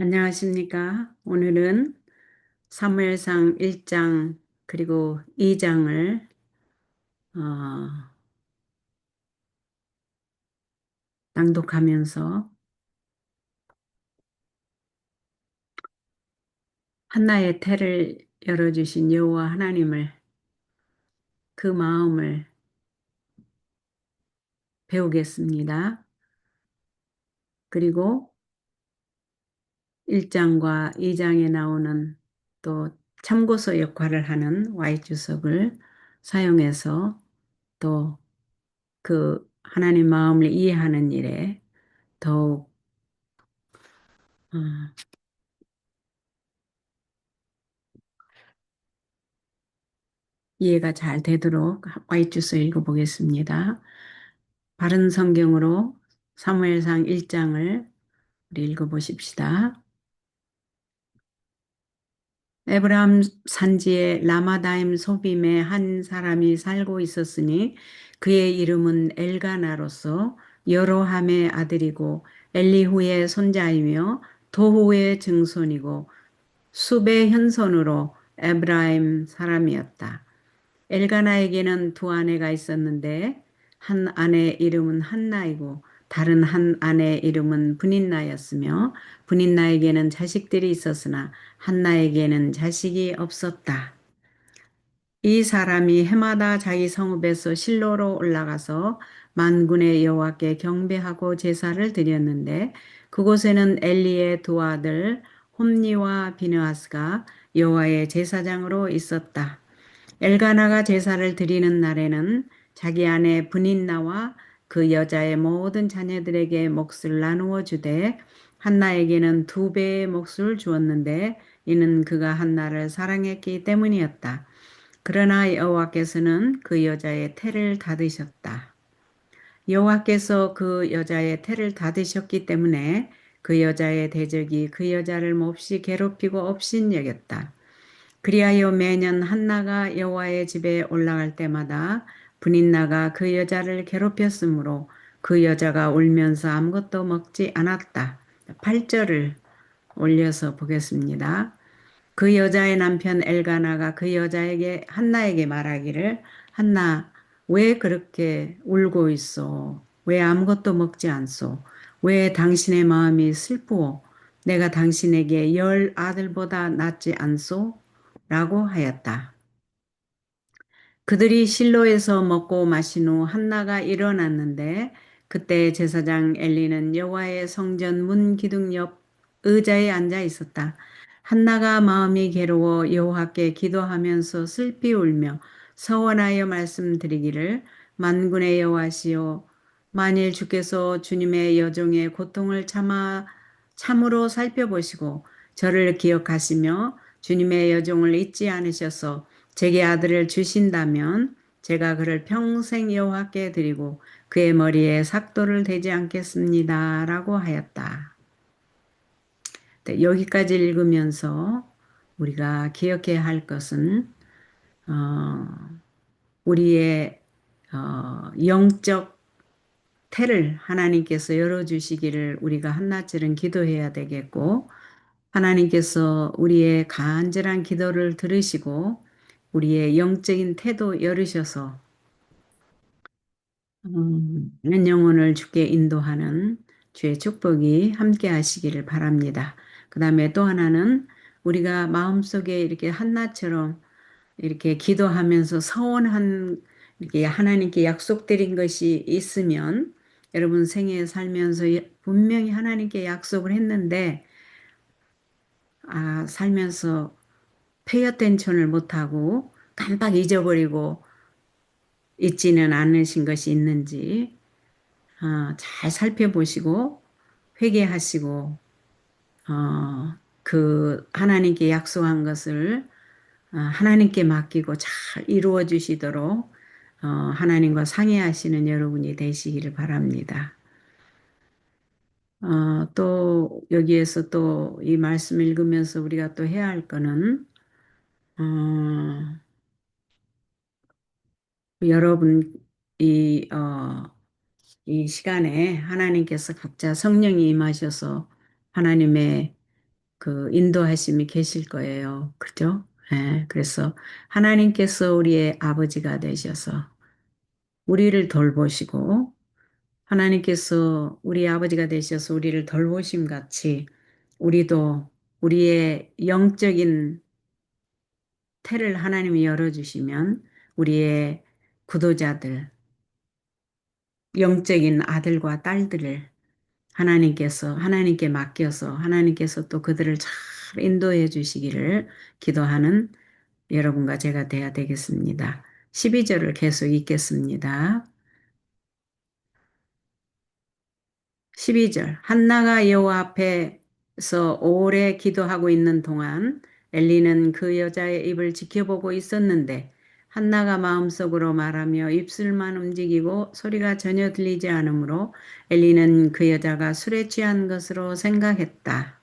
안녕하십니까? 오늘은 사무엘상 1장 그리고 2장을 낭독하면서 한나의 태를 열어주신 여호와 하나님을 그 마음을 배우겠습니다. 그리고 1장과 2장에 나오는 또 참고서 역할을 하는 Y주석을 사용해서 또 그 하나님 마음을 이해하는 일에 더욱 어, 이해가 잘 되도록 Y주서 읽어보겠습니다. 바른 성경으로 사무엘상 1장을 우리 읽어보십시다. 에브라임 산지의 라마다임 소빔에 한 사람이 살고 있었으니 그의 이름은 엘가나로서 여로함의 아들이고 엘리후의 손자이며 도후의 증손이고 숲의 현손으로 에브라임 사람이었다. 엘가나에게는 두 아내가 있었는데 한 아내 이름은 한나이고 다른 한 아내 이름은 브닌나였으며 브닌나에게는 자식들이 있었으나 한나에게는 자식이 없었다. 이 사람이 해마다 자기 성읍에서 실로로 올라가서 만군의 여호와께 경배하고 제사를 드렸는데 그곳에는 엘리의 두 아들 홈니와 비느하스가 여호와의 제사장으로 있었다. 엘가나가 제사를 드리는 날에는 자기 아내 브닌나와 그 여자의 모든 자녀들에게 몫을 나누어 주되 한나에게는 두 배의 몫을 주었는데 이는 그가 한나를 사랑했기 때문이었다. 그러나 여호와께서는 그 여자의 태를 닫으셨다. 여호와께서 그 여자의 태를 닫으셨기 때문에 그 여자의 대적이 그 여자를 몹시 괴롭히고 업신여겼다. 그리하여 매년 한나가 여호와의 집에 올라갈 때마다 분인나가 그 여자를 괴롭혔으므로 그 여자가 울면서 아무것도 먹지 않았다. 8절을 올려서 보겠습니다. 그 여자의 남편 엘가나가 그 여자에게 한나에게 말하기를 한나 왜 그렇게 울고 있어? 왜 아무것도 먹지 않소? 왜 당신의 마음이 슬프오? 내가 당신에게 10 아들보다 낫지 않소? 라고 하였다. 그들이 실로에서 먹고 마신 후 한나가 일어났는데 그때 제사장 엘리는 여호와의 성전 문 기둥 옆 의자에 앉아 있었다. 한나가 마음이 괴로워 여호와께 기도하면서 슬피 울며 서원하여 말씀드리기를 만군의 여호와시여 만일 주께서 주님의 여종의 고통을 참으로 살펴보시고 저를 기억하시며 주님의 여종을 잊지 않으셔서 제게 아들을 주신다면 제가 그를 평생 여호와께 드리고 그의 머리에 삭도를 대지 않겠습니다. 라고 하였다. 네, 여기까지 읽으면서 우리가 기억해야 할 것은 어, 우리의 영적 태를 하나님께서 열어주시기를 우리가 한나절은 기도해야 되겠고 하나님께서 우리의 간절한 기도를 들으시고 우리의 영적인 태도 열으셔서 한 영혼을 주께 인도하는 주의 축복이 함께 하시기를 바랍니다. 그 다음에 또 하나는 우리가 마음속에 이렇게 한나처럼 이렇게 기도하면서 서원한 이렇게 하나님께 약속드린 것이 있으면 여러분 생에 살면서 분명히 하나님께 약속을 했는데 살면서 폐허텐천을 못하고 깜빡 잊어버리고 잊지는 않으신 것이 있는지 잘 살펴보시고 회개하시고 그 하나님께 약속한 것을 하나님께 맡기고 잘 이루어 주시도록 하나님과 상의하시는 여러분이 되시기를 바랍니다. 또 여기에서 또 이 말씀 읽으면서 우리가 또 해야 할 거는 여러분 이 시간에 하나님께서 각자 성령이 임하셔서 하나님의 그 인도하심이 계실 거예요. 그죠? 예, 그래서 하나님께서 우리의 아버지가 되셔서 우리를 돌보시고 하나님께서 우리 아버지가 되셔서 우리를 돌보심 같이 우리도 우리의 영적인 태를 하나님이 열어주시면 우리의 구도자들, 영적인 아들과 딸들을 하나님께서 하나님께 맡겨서 하나님께서 또 그들을 잘 인도해 주시기를 기도하는 여러분과 제가 돼야 되겠습니다. 12절을 계속 읽겠습니다. 12절 한나가 여호와 앞에서 오래 기도하고 있는 동안 엘리는 그 여자의 입을 지켜보고 있었는데 한나가 마음속으로 말하며 입술만 움직이고 소리가 전혀 들리지 않으므로 엘리는 그 여자가 술에 취한 것으로 생각했다.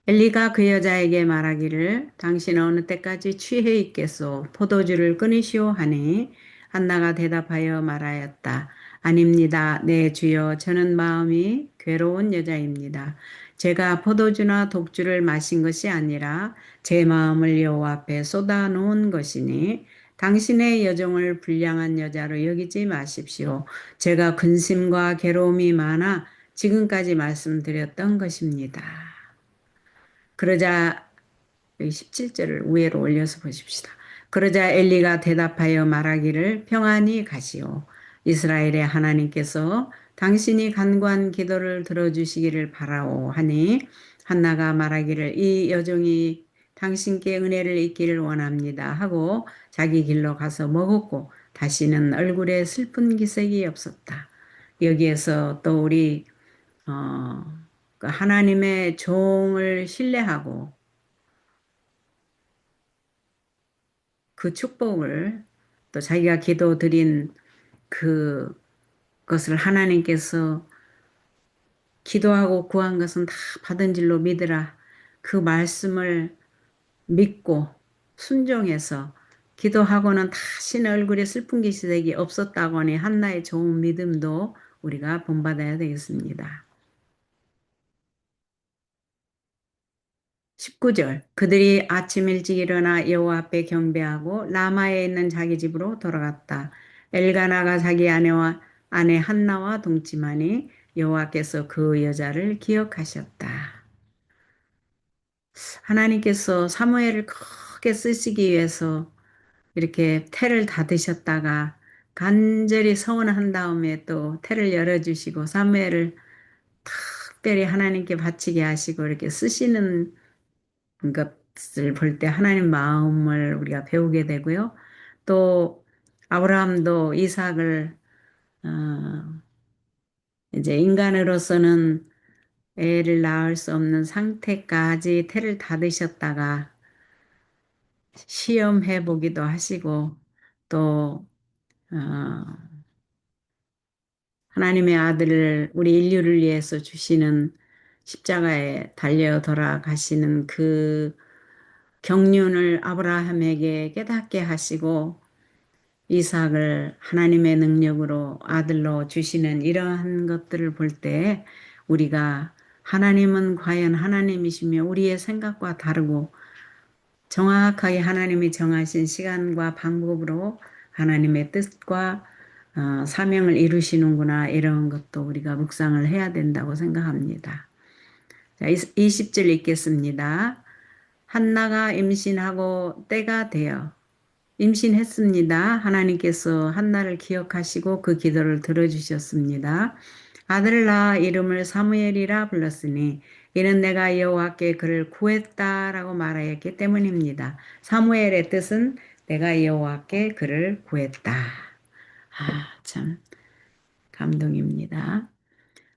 엘리가 그 여자에게 말하기를 당신은 어느 때까지 취해 있겠소? 포도주를 끊으시오 하니 한나가 대답하여 말하였다. 아닙니다. 내 주여 저는 마음이 괴로운 여자입니다. 제가 포도주나 독주를 마신 것이 아니라 제 마음을 여호와 앞에 쏟아 놓은 것이니 당신의 여종을 불량한 여자로 여기지 마십시오. 제가 근심과 괴로움이 많아 지금까지 말씀드렸던 것입니다. 그러자 17절을 위로 올려서 보십시다. 그러자 엘리가 대답하여 말하기를 평안히 가시오. 이스라엘의 하나님께서 당신이 간구한 기도를 들어주시기를 바라오 하니 한나가 말하기를 이 여종이 당신께 은혜를 입기를 원합니다 하고 자기 길로 가서 먹었고 다시는 얼굴에 슬픈 기색이 없었다. 여기에서 또 우리 그 하나님의 종을 신뢰하고 그 축복을 또 자기가 기도 드린 그것을 하나님께서 기도하고 구한 것은 다 받은 줄로 믿으라. 그 말씀을 믿고 순종해서 기도하고는 다시는 얼굴에 슬픈 기색이 없었다고 하니 한나의 좋은 믿음도 우리가 본받아야 되겠습니다. 19절 그들이 아침 일찍 일어나 여호와 앞에 경배하고 라마에 있는 자기 집으로 돌아갔다. 엘가나가 자기 아내 한나와 동침하니 여호와께서 그 여자를 기억하셨다. 하나님께서 사무엘을 크게 쓰시기 위해서 이렇게 태를 닫으셨다가 간절히 서원한 다음에 또 태를 열어주시고 사무엘을 특별히 하나님께 바치게 하시고 이렇게 쓰시는 것을 볼 때 하나님 마음을 우리가 배우게 되고요. 또 아브라함도 이삭을 어, 이제 인간으로서는 애를 낳을 수 없는 상태까지 태를 닫으셨다가 시험해 보기도 하시고 또 어, 하나님의 아들을 우리 인류를 위해서 주시는 십자가에 달려 돌아가시는 그 경륜을 아브라함에게 깨닫게 하시고 이삭을 하나님의 능력으로 아들로 주시는 이러한 것들을 볼 때 우리가 하나님은 과연 하나님이시며 우리의 생각과 다르고 정확하게 하나님이 정하신 시간과 방법으로 하나님의 뜻과 사명을 이루시는구나 이런 것도 우리가 묵상을 해야 된다고 생각합니다. 자, 20절 읽겠습니다. 한나가 임신하고 때가 되어 임신했습니다. 하나님께서 한나를 기억하시고 그 기도를 들어주셨습니다. 아들을 낳아 이름을 사무엘이라 불렀으니 이는 내가 여호와께 그를 구했다라고 말하였기 때문입니다. 사무엘의 뜻은 내가 여호와께 그를 구했다. 참 감동입니다.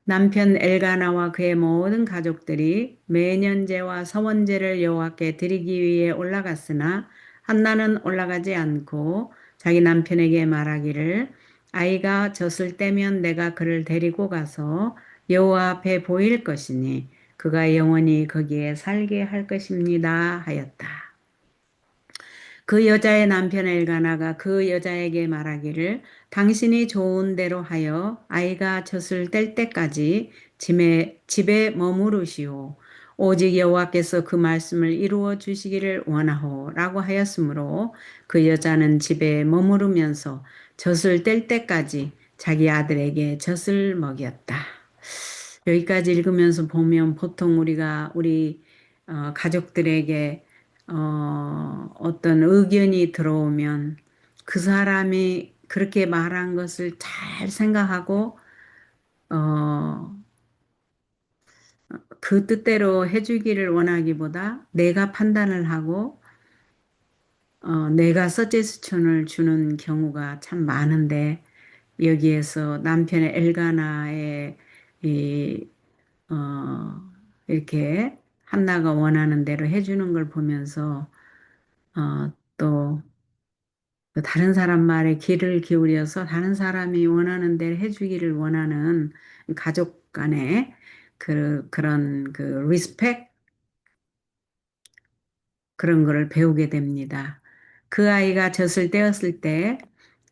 남편 엘가나와 그의 모든 가족들이 매년제와 서원제를 여호와께 드리기 위해 올라갔으나 한나는 올라가지 않고 자기 남편에게 말하기를 아이가 젖을 때면 내가 그를 데리고 가서 여호와 앞에 보일 것이니 그가 영원히 거기에 살게 할 것입니다 하였다. 그 여자의 남편 엘가나가 그 여자에게 말하기를 당신이 좋은 대로 하여 아이가 젖을 뗄 때까지 집에 머무르시오. 오직 여호와께서 그 말씀을 이루어 주시기를 원하오라고 하였으므로 그 여자는 집에 머무르면서 젖을 뗄 때까지 자기 아들에게 젖을 먹였다. 여기까지 읽으면서 보면 보통 우리가 우리 가족들에게 어떤 의견이 들어오면 그 사람이 그렇게 말한 것을 잘 생각하고 어, 그 뜻대로 해주기를 원하기보다 내가 판단을 하고 내가 서제스천을 주는 경우가 참 많은데 여기에서 남편의 엘가나의 이, 어, 이렇게 한나가 원하는 대로 해주는 걸 보면서 또 다른 사람 말에 귀를 기울여서 다른 사람이 원하는 대로 해주기를 원하는 가족 간의 그런 그 리스펙 그런 거를 배우게 됩니다. 그 아이가 젖을 떼었을 때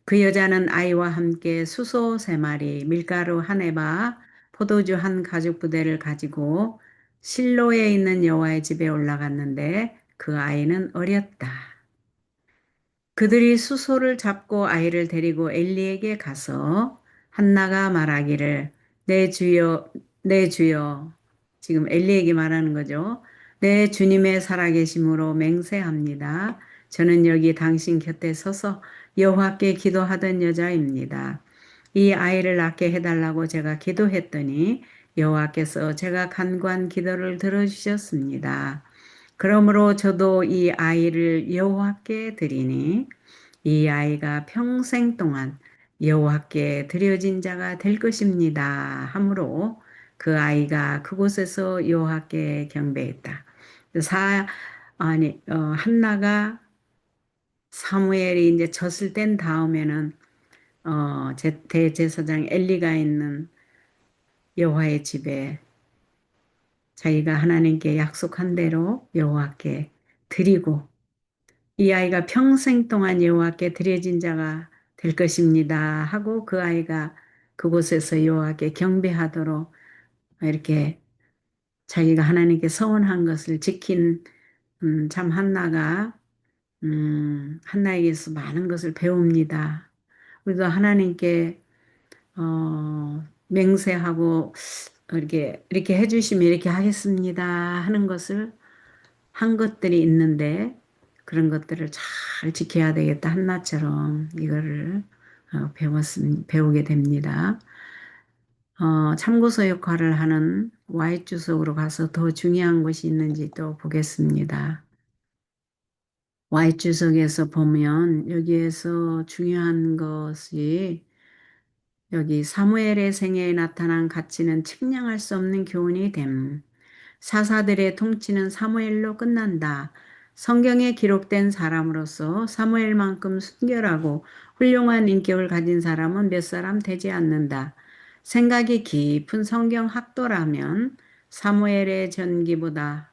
그 여자는 아이와 함께 수소 세 마리, 밀가루 한 에바, 포도주 한 가죽 부대를 가지고 실로에 있는 여호와의 집에 올라갔는데 그 아이는 어렸다. 그들이 수소를 잡고 아이를 데리고 엘리에게 가서 한나가 말하기를 내 주여 내 주여 지금 엘리에게 말하는 거죠. 내 주님의 살아계심으로 맹세합니다. 저는 여기 당신 곁에 서서 여호와께 기도하던 여자입니다. 이 아이를 낳게 해달라고 제가 기도했더니 여호와께서 제가 간구한 기도를 들어주셨습니다. 그러므로 저도 이 아이를 여호와께 드리니 이 아이가 평생 동안 여호와께 드려진 자가 될 것입니다. 하므로 그 아이가 그곳에서 여호와께 경배했다. 한나가 사무엘이 이제 젖을 뗀 다음에는 대제사장 엘리가 있는 여호와의 집에 자기가 하나님께 약속한 대로 여호와께 드리고 이 아이가 평생 동안 여호와께 드려진 자가 될 것입니다 하고 그 아이가 그곳에서 여호와께 경배하도록 이렇게 자기가 하나님께 서원한 것을 지킨 참 한나에게서 많은 것을 배웁니다. 우리도 하나님께 맹세하고 이렇게 해주시면 이렇게 하겠습니다 하는 것을 한 것들이 있는데 그런 것들을 잘 지켜야 되겠다. 한나처럼 이거를 배우게 됩니다. 참고서 역할을 하는 Y주석으로 가서 더 중요한 것이 있는지 또 보겠습니다. Y주석에서 보면 여기에서 중요한 것이 여기 사무엘의 생애에 나타난 가치는 측량할 수 없는 교훈이 됨. 사사들의 통치는 사무엘로 끝난다. 성경에 기록된 사람으로서 사무엘만큼 순결하고 훌륭한 인격을 가진 사람은 몇 사람 되지 않는다. 생각이 깊은 성경 학도라면 사무엘의 전기보다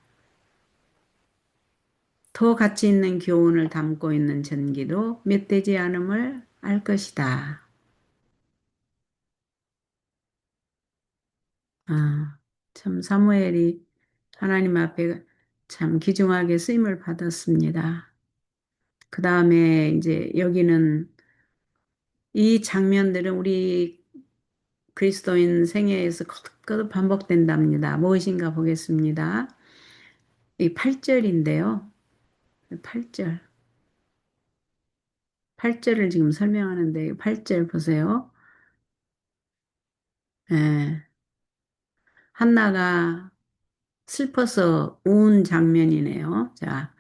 더 가치 있는 교훈을 담고 있는 전기도 몇 되지 않음을 알 것이다. 참 사무엘이 하나님 앞에 참 귀중하게 쓰임을 받았습니다. 그 다음에 이제 여기는 이 장면들은 우리 그리스도인 생애에서 거듭거듭 반복된답니다. 무엇인가 보겠습니다. 이 8절인데요. 8절. 8절을 지금 설명하는데 8절 보세요. 예. 한나가 슬퍼서 운 장면이네요. 자,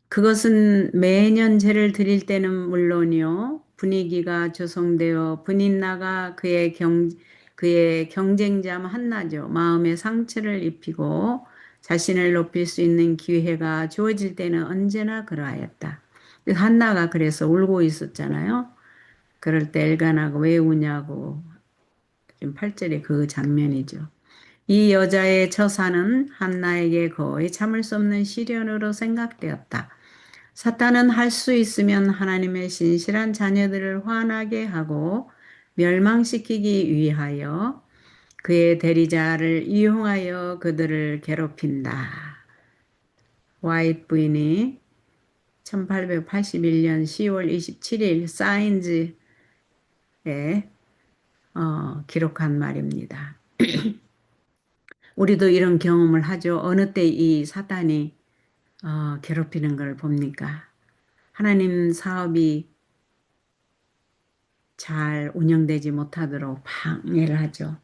그것은 매년 제를 드릴 때는 물론이요. 분위기가 조성되어 분인나가 그의 경쟁자 한나죠. 마음의 상처를 입히고 자신을 높일 수 있는 기회가 주어질 때는 언제나 그러하였다. 한나가 그래서 울고 있었잖아요. 그럴 때 엘가나가 왜 우냐고 지금 8절에 그 장면이죠. 이 여자의 처사는 한나에게 거의 참을 수 없는 시련으로 생각되었다. 사탄은 할 수 있으면 하나님의 신실한 자녀들을 화나게 하고 멸망시키기 위하여 그의 대리자를 이용하여 그들을 괴롭힌다. 와이트 부인이 1881년 10월 27일 사인즈에 기록한 말입니다. 우리도 이런 경험을 하죠. 어느 때 이 사탄이 괴롭히는 걸 봅니까? 하나님 사업이 잘 운영되지 못하도록 방해를 하죠.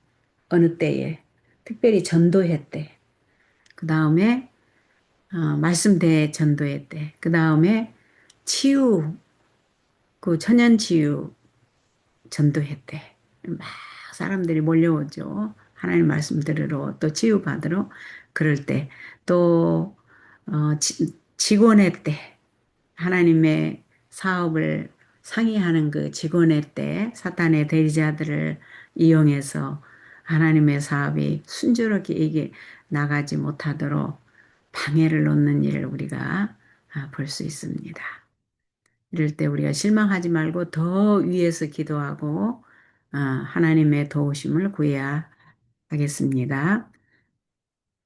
어느 때에. 특별히 전도회 때. 그 다음에 말씀대 전도회 때. 그 다음에 치유, 그 천연치유 전도회 때. 막 사람들이 몰려오죠. 하나님 말씀 들으러 또 치유받으러 그럴 때. 또 직원회 때. 하나님의 사업을 상의하는 그 직원회 때 사탄의 대리자들을 이용해서 하나님의 사업이 순조롭게 이게 나가지 못하도록 방해를 놓는 일을 우리가 볼 수 있습니다. 이럴 때 우리가 실망하지 말고 더 위에서 기도하고 하나님의 도우심을 구해야 하겠습니다.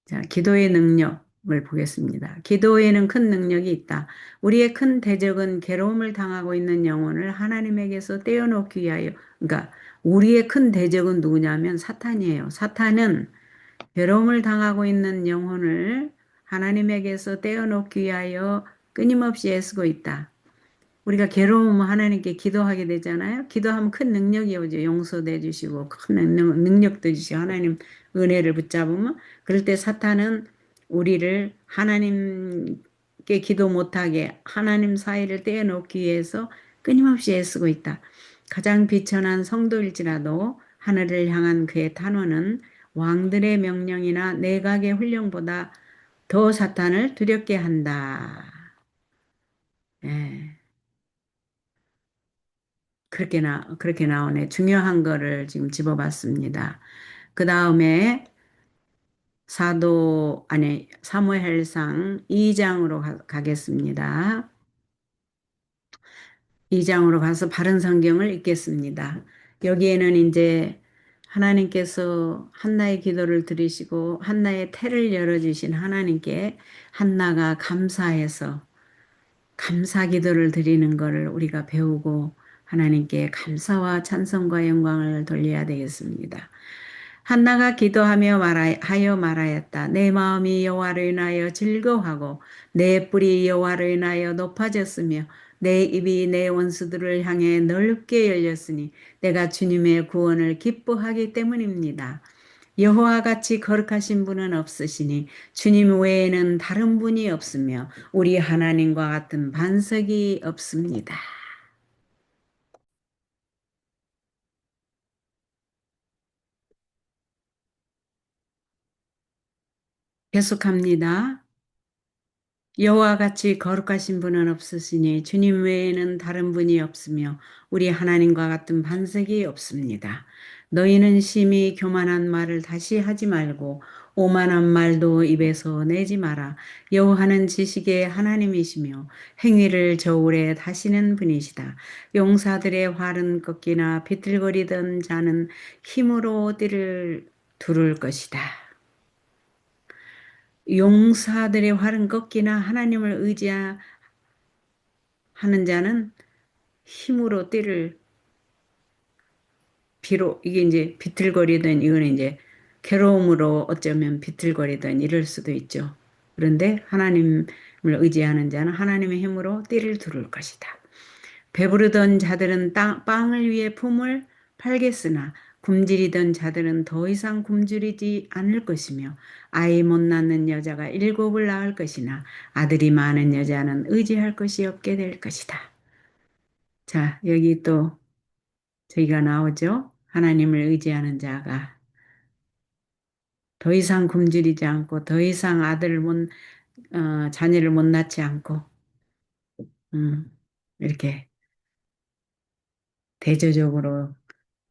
자, 기도의 능력을 보겠습니다. 기도에는 큰 능력이 있다. 우리의 큰 대적은 괴로움을 당하고 있는 영혼을 하나님에게서 떼어놓기 위하여, 그러니까 우리의 큰 대적은 누구냐면 사탄이에요. 사탄은 괴로움을 당하고 있는 영혼을 하나님에게서 떼어놓기 위하여 끊임없이 애쓰고 있다. 우리가 괴로우면 하나님께 기도하게 되잖아요. 기도하면 큰 능력이 오죠. 용서도 해주시고 큰 능력도 주시고 하나님 은혜를 붙잡으면 그럴 때 사탄은 우리를 하나님께 기도 못하게 하나님 사이를 떼어놓기 위해서 끊임없이 애쓰고 있다. 가장 비천한 성도일지라도 하늘을 향한 그의 탄원은 왕들의 명령이나 내각의 훈령보다 더 사탄을 두렵게 한다. 예. 그렇게 나오네. 중요한 거를 지금 집어봤습니다. 그 다음에 사무엘상 2장으로 가겠습니다. 2장으로 가서 바른 성경을 읽겠습니다. 여기에는 이제 하나님께서 한나의 기도를 들으시고 한나의 태를 열어주신 하나님께 한나가 감사해서 감사 기도를 드리는 것을 우리가 배우고 하나님께 감사와 찬송과 영광을 돌려야 되겠습니다. 한나가 기도하며 하여 말하였다. 내 마음이 여호와를 인하여 즐거워하고 내 뿔이 여호와를 인하여 높아졌으며 내 입이 내 원수들을 향해 넓게 열렸으니 내가 주님의 구원을 기뻐하기 때문입니다. 여호와 같이 거룩하신 분은 없으시니 주님 외에는 다른 분이 없으며 우리 하나님과 같은 반석이 없습니다. 계속합니다. 여호와 같이 거룩하신 분은 없으시니 주님 외에는 다른 분이 없으며 우리 하나님과 같은 반석이 없습니다. 너희는 심히 교만한 말을 다시 하지 말고 오만한 말도 입에서 내지 마라. 여호와는 지식의 하나님이시며 행위를 저울에 다시는 분이시다. 용사들의 활은 꺾이나 비틀거리던 자는 힘으로 띠를 두를 것이다. 용사들의 활은 꺾이나 하나님을 의지하는 자는 힘으로 띠를 이게 이제 비틀거리던 이거는 이제 괴로움으로 어쩌면 비틀거리던 이럴 수도 있죠. 그런데 하나님을 의지하는 자는 하나님의 힘으로 띠를 두를 것이다. 배부르던 자들은 빵을 위해 품을 팔겠으나 굶주리던 자들은 더 이상 굶주리지 않을 것이며 아이 못 낳는 여자가 7을 낳을 것이나 아들이 많은 여자는 의지할 것이 없게 될 것이다. 자, 여기 또 저희가 나오죠. 하나님을 의지하는 자가 더 이상 굶주리지 않고 더 이상 자녀를 못 낳지 않고 이렇게 대조적으로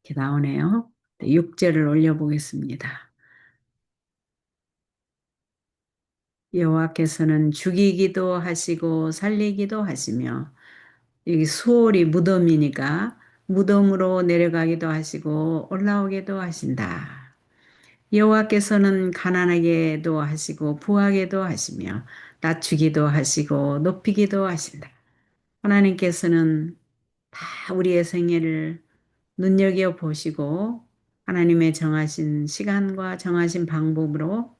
이렇게 나오네요. 6절을 올려보겠습니다. 여호와께서는 죽이기도 하시고 살리기도 하시며 여기 수월이 무덤이니까 무덤으로 내려가기도 하시고 올라오기도 하신다. 여호와께서는 가난하게도 하시고 부하게도 하시며 낮추기도 하시고 높이기도 하신다. 하나님께서는 다 우리의 생애를 눈여겨 보시고 하나님의 정하신 시간과 정하신 방법으로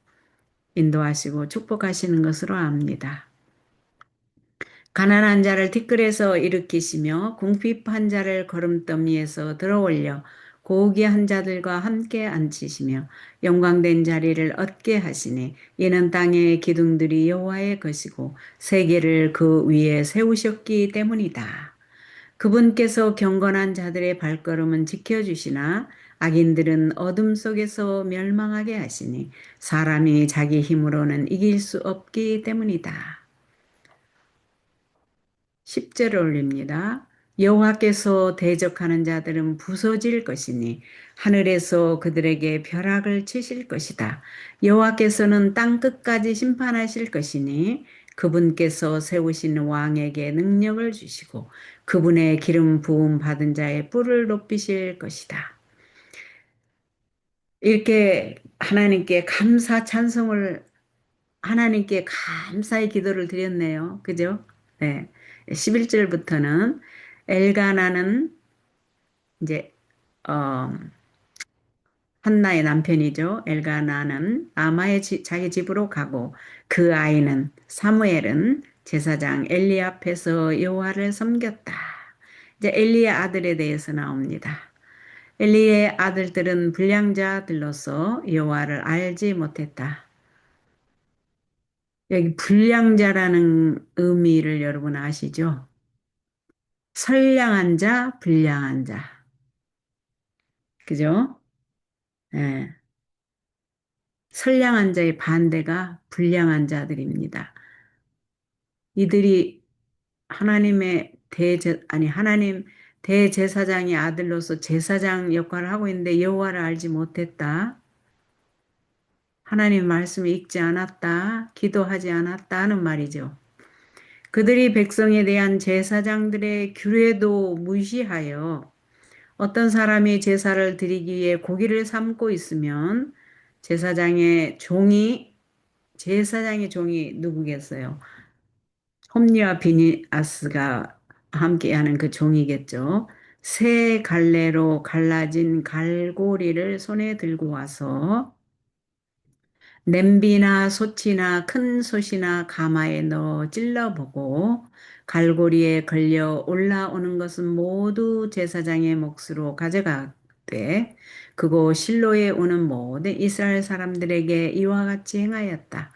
인도하시고 축복하시는 것으로 압니다. 가난한 자를 티끌에서 일으키시며 궁핍한 자를 거름더미에서 들어올려 고귀한 자들과 함께 앉히시며 영광된 자리를 얻게 하시니 이는 땅의 기둥들이 여호와의 것이고 세계를 그 위에 세우셨기 때문이다. 그분께서 경건한 자들의 발걸음은 지켜주시나 악인들은 어둠 속에서 멸망하게 하시니 사람이 자기 힘으로는 이길 수 없기 때문이다. 10절을 올립니다. 여호와께서 대적하는 자들은 부서질 것이니 하늘에서 그들에게 벼락을 치실 것이다. 여호와께서는 땅 끝까지 심판하실 것이니 그분께서 세우신 왕에게 능력을 주시고 그분의 기름 부음 받은 자의 뿔을 높이실 것이다. 이렇게 하나님께 감사 찬송을 하나님께 감사의 기도를 드렸네요. 그죠? 네. 11절부터는 엘가나는 이제 어, 한나의 남편이죠. 엘가나는 아마의 자기 집으로 가고 그 아이는 사무엘은 제사장 엘리 앞에서 여호와를 섬겼다. 이제 엘리의 아들에 대해서 나옵니다. 엘리의 아들들은 불량자들로서 여호와를 알지 못했다. 여기 불량자라는 의미를 여러분 아시죠? 선량한 자, 불량한 자. 그죠? 예. 선량한 자의 반대가 불량한 자들입니다. 이들이 하나님 대제사장의 아들로서 제사장 역할을 하고 있는데 여호와를 알지 못했다. 하나님 말씀을 읽지 않았다. 기도하지 않았다 하는 말이죠. 그들이 백성에 대한 제사장들의 규례도 무시하여 어떤 사람이 제사를 드리기 위해 고기를 삶고 있으면 제사장의 종이 누구겠어요? 홈리와 비니아스가 함께하는 그 종이겠죠. 새 갈래로 갈라진 갈고리를 손에 들고 와서 냄비나 솥이나 큰 솥이나 가마에 넣어 찔러보고 갈고리에 걸려 올라오는 것은 모두 제사장의 몫으로 가져가되 그곳 실로에 오는 모든 이스라엘 사람들에게 이와 같이 행하였다.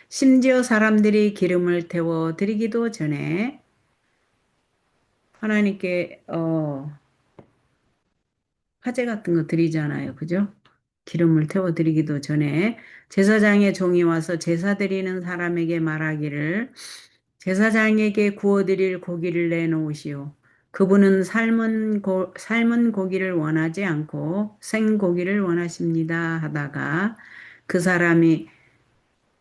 심지어 사람들이 기름을 태워 드리기도 전에 하나님께 화제 같은 거 드리잖아요. 그죠? 기름을 태워 드리기도 전에 제사장의 종이 와서 제사 드리는 사람에게 말하기를 제사장에게 구워 드릴 고기를 내놓으시오. 그분은 삶은 고기를 원하지 않고 생고기를 원하십니다 하다가 그 사람이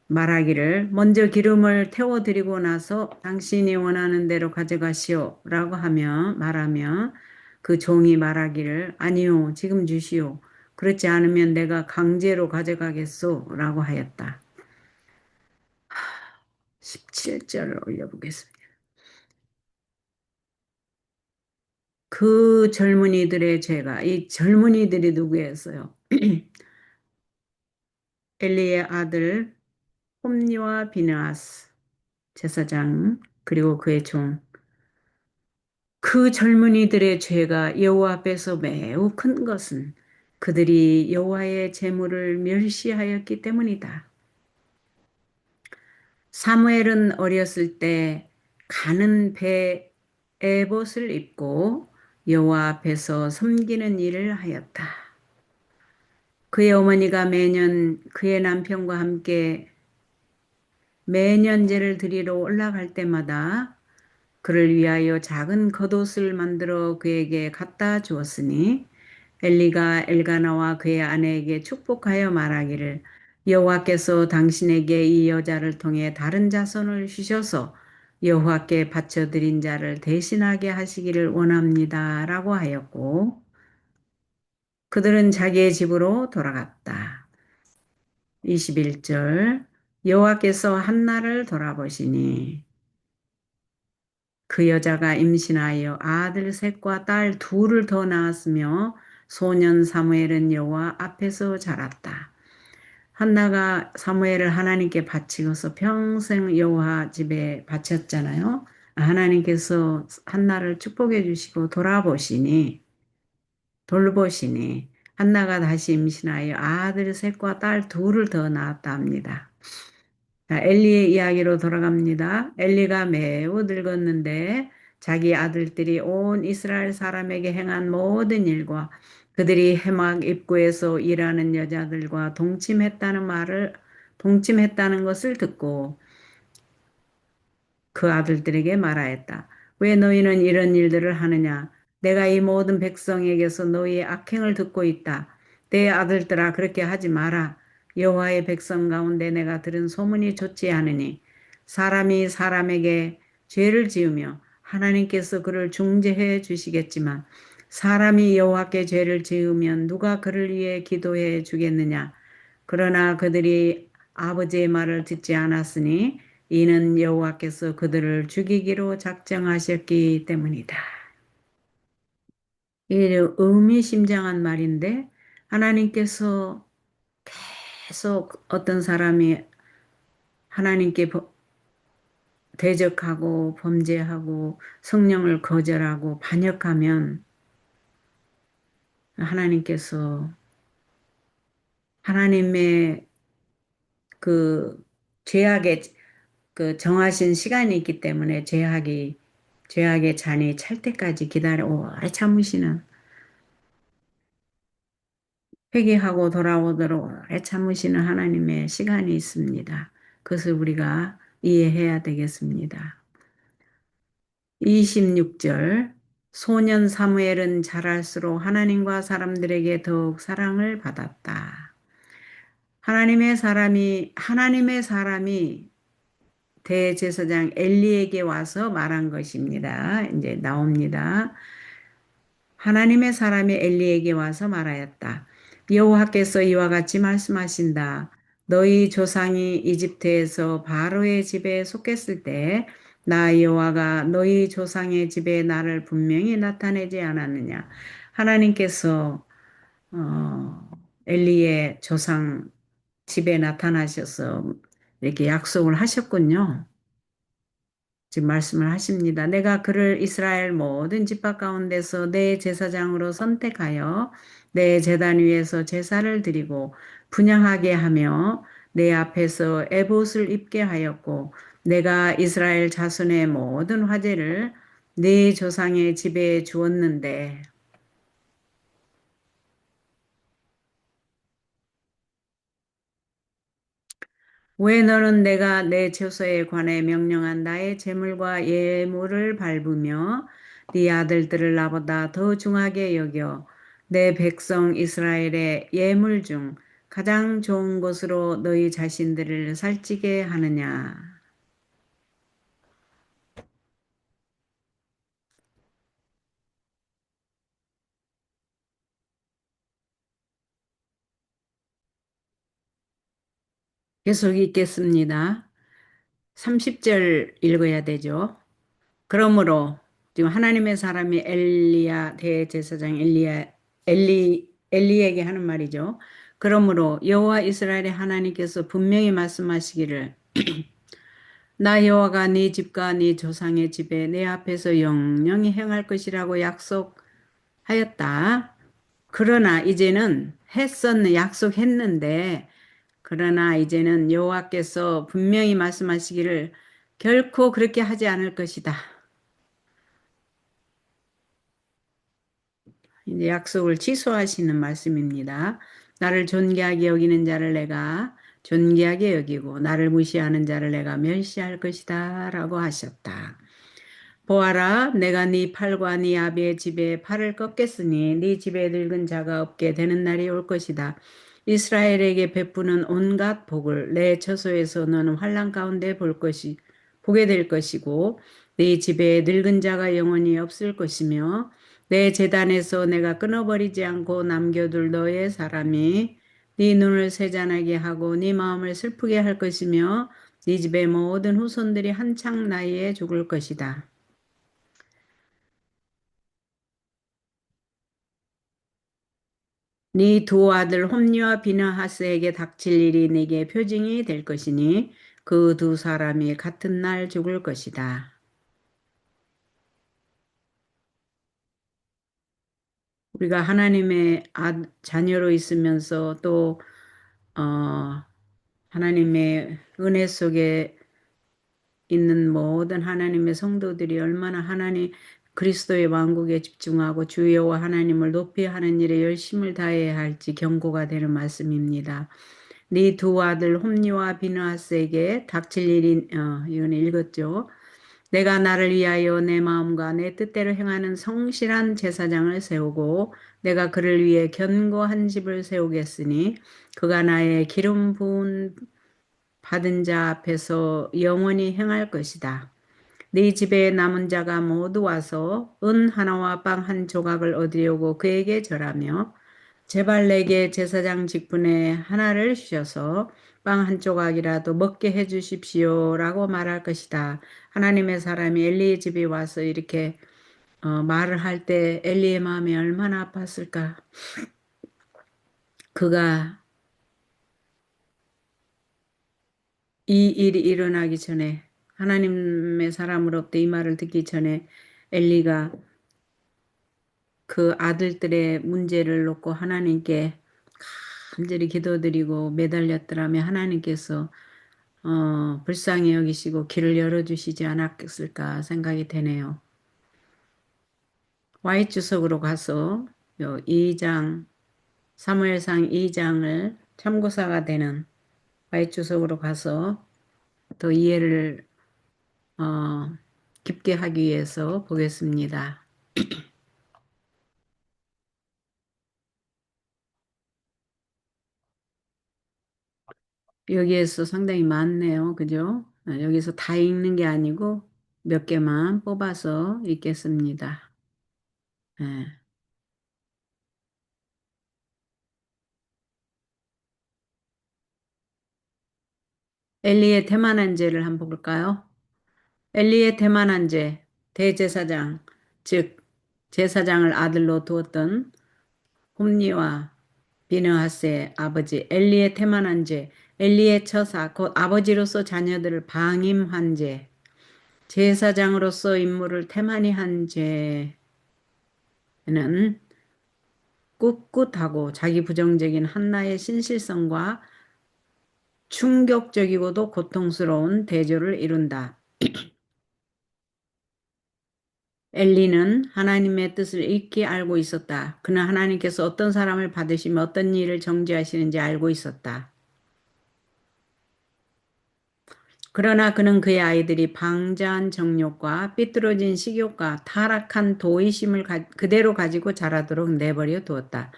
말하기를 먼저 기름을 태워드리고 나서 당신이 원하는 대로 가져가시오 라고 말하며 그 종이 말하기를 아니요 지금 주시오. 그렇지 않으면 내가 강제로 가져가겠소 라고 하였다. 17절을 올려보겠습니다. 그 젊은이들의 죄가 이 젊은이들이 누구였어요? 엘리의 아들 홈리와 비느하스 제사장 그리고 그의 종 그 젊은이들의 죄가 여호와 앞에서 매우 큰 것은 그들이 여호와의 제물을 멸시하였기 때문이다. 사무엘은 어렸을 때 가는 배 에봇을 입고 여호와 앞에서 섬기는 일을 하였다. 그의 어머니가 매년 그의 남편과 함께 매년제를 드리러 올라갈 때마다 그를 위하여 작은 겉옷을 만들어 그에게 갖다 주었으니 엘리가 엘가나와 그의 아내에게 축복하여 말하기를 여호와께서 당신에게 이 여자를 통해 다른 자손을 주셔서 여호와께 바쳐드린 자를 대신하게 하시기를 원합니다. 라고 하였고 그들은 자기의 집으로 돌아갔다. 21절 여호와께서 한나를 돌아보시니 그 여자가 임신하여 아들 셋과 딸 둘을 더 낳았으며 소년 사무엘은 여호와 앞에서 자랐다. 한나가 사무엘을 하나님께 바치고서 평생 여호와 집에 바쳤잖아요. 하나님께서 한나를 축복해 주시고 돌보시니 한나가 다시 임신하여 아들 셋과 딸 둘을 더 낳았다 합니다. 자, 엘리의 이야기로 돌아갑니다. 엘리가 매우 늙었는데 자기 아들들이 온 이스라엘 사람에게 행한 모든 일과 그들이 해막 입구에서 일하는 여자들과 동침했다는 것을 듣고 그 아들들에게 말하였다. 왜 너희는 이런 일들을 하느냐? 내가 이 모든 백성에게서 너희의 악행을 듣고 있다. 내 아들들아 그렇게 하지 마라. 여호와의 백성 가운데 내가 들은 소문이 좋지 않으니 사람이 사람에게 죄를 지으며 하나님께서 그를 중재해 주시겠지만 사람이 여호와께 죄를 지으면 누가 그를 위해 기도해 주겠느냐? 그러나 그들이 아버지의 말을 듣지 않았으니 이는 여호와께서 그들을 죽이기로 작정하셨기 때문이다. 이게 의미심장한 말인데 하나님께서 계속 어떤 사람이 하나님께 대적하고 범죄하고 성령을 거절하고 반역하면 하나님께서 하나님의 그 죄악의 그 정하신 시간이 있기 때문에 죄악의 잔이 찰 때까지 기다려 오래 참으시는 회개하고 돌아오도록 오래 참으시는 하나님의 시간이 있습니다. 그것을 우리가 이해해야 되겠습니다. 26절 소년 사무엘은 자랄수록 하나님과 사람들에게 더욱 사랑을 받았다. 하나님의 사람이 대제사장 엘리에게 와서 말한 것입니다. 이제 나옵니다. 하나님의 사람이 엘리에게 와서 말하였다. 여호와께서 이와 같이 말씀하신다. 너희 조상이 이집트에서 바로의 집에 속했을 때 나 여호와가 너희 조상의 집에 나를 분명히 나타내지 않았느냐. 하나님께서 엘리의 조상 집에 나타나셔서 이렇게 약속을 하셨군요. 지금 말씀을 하십니다. 내가 그를 이스라엘 모든 집합 가운데서 내 제사장으로 선택하여 내 제단 위에서 제사를 드리고 분향하게 하며 내 앞에서 에봇을 입게 하였고 내가 이스라엘 자손의 모든 화제를 네 조상의 집에 주었는데 왜 너는 내가 내 처소에 관해 명령한 나의 제물과 예물을 밟으며 네 아들들을 나보다 더 중하게 여겨 내 백성 이스라엘의 예물 중 가장 좋은 것으로 너희 자신들을 살찌게 하느냐. 계속 읽겠습니다. 30절 읽어야 되죠. 그러므로 지금 하나님의 사람이 대제사장 엘리에게 하는 말이죠. 그러므로 여호와 이스라엘의 하나님께서 분명히 말씀하시기를 나 여호와가 네 집과 네 조상의 집에 내 앞에서 영영히 행할 것이라고 약속하였다. 그러나 이제는 약속했는데 그러나 이제는 여호와께서 분명히 말씀하시기를 결코 그렇게 하지 않을 것이다. 이제 약속을 취소하시는 말씀입니다. 나를 존귀하게 여기는 자를 내가 존귀하게 여기고 나를 무시하는 자를 내가 멸시할 것이다 라고 하셨다. 보아라 내가 네 팔과 네 아비의 집에 팔을 꺾겠으니 네 집에 늙은 자가 없게 되는 날이 올 것이다. 이스라엘에게 베푸는 온갖 복을 내 처소에서 너는 환난 가운데 보게 될 것이고 네 집에 늙은 자가 영원히 없을 것이며 내 제단에서 내가 끊어버리지 않고 남겨둘 너의 사람이 네 눈을 세잔하게 하고 네 마음을 슬프게 할 것이며 네 집의 모든 후손들이 한창 나이에 죽을 것이다. 네 두 아들 홈리와 비느하스에게 닥칠 일이 네게 표징이 될 것이니 그 두 사람이 같은 날 죽을 것이다. 우리가 하나님의 자녀로 있으면서 또 하나님의 은혜 속에 있는 모든 하나님의 성도들이 얼마나 하나님 그리스도의 왕국에 집중하고 주여와 하나님을 높이 하는 일에 열심을 다해야 할지 경고가 되는 말씀입니다. 네 두 아들 홈리와 비느하스에게 닥칠 일이 이건 읽었죠. 내가 나를 위하여 내 마음과 내 뜻대로 행하는 성실한 제사장을 세우고 내가 그를 위해 견고한 집을 세우겠으니 그가 나의 기름 부은 받은 자 앞에서 영원히 행할 것이다. 네 집에 남은 자가 모두 와서 은 하나와 빵 한 조각을 얻으려고 그에게 절하며 제발 내게 제사장 직분의 하나를 주셔서 빵 한 조각이라도 먹게 해 주십시오라고 말할 것이다. 하나님의 사람이 엘리의 집에 와서 이렇게 말을 할 때 엘리의 마음이 얼마나 아팠을까. 그가 이 일이 일어나기 전에 하나님의 사람으로부터 이 말을 듣기 전에 엘리가 그 아들들의 문제를 놓고 하나님께 간절히 기도드리고 매달렸더라면 하나님께서 불쌍히 여기시고 길을 열어주시지 않았을까 생각이 되네요. Y주석으로 가서 요 2장 사무엘상 2장을 참고사가 되는 Y주석으로 가서 더 이해를 어, 깊게 하기 위해서 보겠습니다. 여기에서 상당히 많네요. 그죠? 여기서 다 읽는 게 아니고 몇 개만 뽑아서 읽겠습니다. 예. 엘리의 태만한 죄를 한번 볼까요? 엘리의 태만한 죄, 대제사장, 즉 제사장을 아들로 두었던 홈리와 비느하스의 아버지 엘리의 태만한 죄, 엘리의 처사, 곧 아버지로서 자녀들을 방임한 죄, 제사장으로서 임무를 태만히 한 죄는 꿋꿋하고 자기 부정적인 한나의 신실성과 충격적이고도 고통스러운 대조를 이룬다. 엘리는 하나님의 뜻을 익히 알고 있었다. 그는 하나님께서 어떤 사람을 받으시며 어떤 일을 정지하시는지 알고 있었다. 그러나 그는 그의 아이들이 방자한 정욕과 삐뚤어진 식욕과 타락한 도의심을 그대로 가지고 자라도록 내버려 두었다.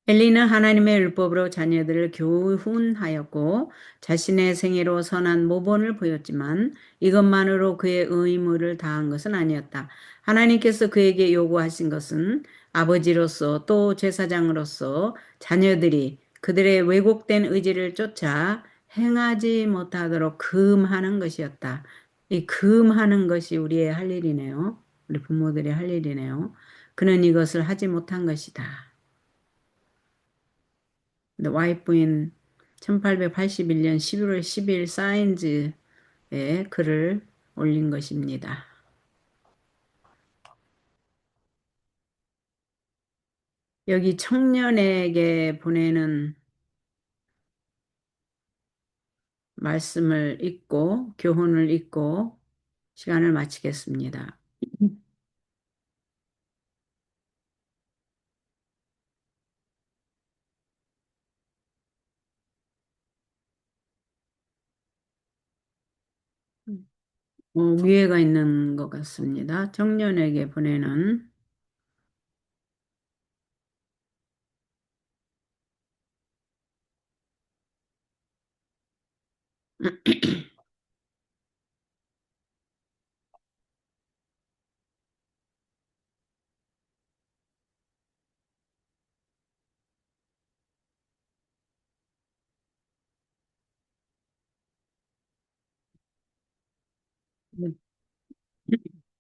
엘리는 하나님의 율법으로 자녀들을 교훈하였고 자신의 생애로 선한 모본을 보였지만 이것만으로 그의 의무를 다한 것은 아니었다. 하나님께서 그에게 요구하신 것은 아버지로서 또 제사장으로서 자녀들이 그들의 왜곡된 의지를 쫓아 행하지 못하도록 금하는 것이었다. 이 금하는 것이 우리의 할 일이네요. 우리 부모들의 할 일이네요. 그는 이것을 하지 못한 것이다. 와이프인 1881년 11월 10일 사인즈에 글을 올린 것입니다. 여기 청년에게 보내는 말씀을 읽고 교훈을 읽고 시간을 마치겠습니다. 위에가 있는 것 같습니다. 청년에게 보내는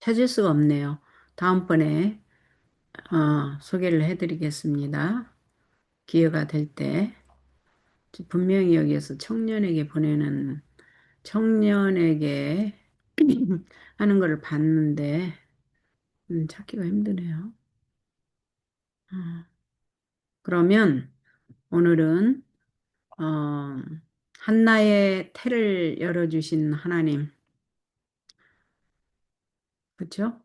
찾을 수가 없네요. 다음번에 소개를 해드리겠습니다. 기회가 될 때. 분명히 여기에서 청년에게 보내는 청년에게 하는 걸 봤는데 찾기가 힘드네요. 어, 그러면 오늘은 어, 한나의 태를 열어주신 하나님, 그렇죠?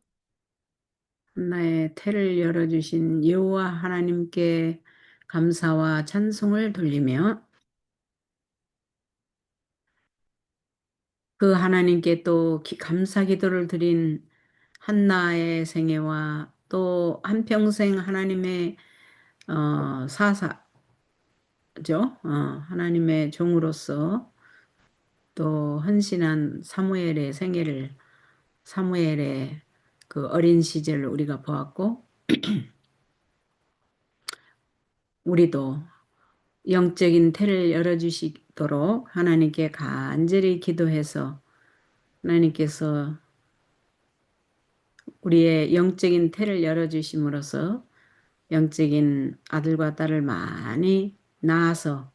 한나의 태를 열어주신 여호와 하나님께 감사와 찬송을 돌리며 그 하나님께 또 감사 기도를 드린 한나의 생애와 또 한평생 하나님의 사사죠. 하나님의 종으로서 또 헌신한 사무엘의 생애를 사무엘의 그 어린 시절을 우리가 보았고 우리도 영적인 태를 열어주시도록 하나님께 간절히 기도해서 하나님께서 우리의 영적인 태를 열어주심으로써 영적인 아들과 딸을 많이 낳아서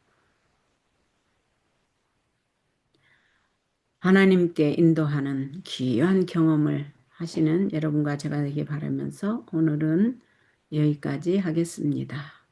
하나님께 인도하는 귀한 경험을 하시는 여러분과 제가 되길 바라면서 오늘은 여기까지 하겠습니다.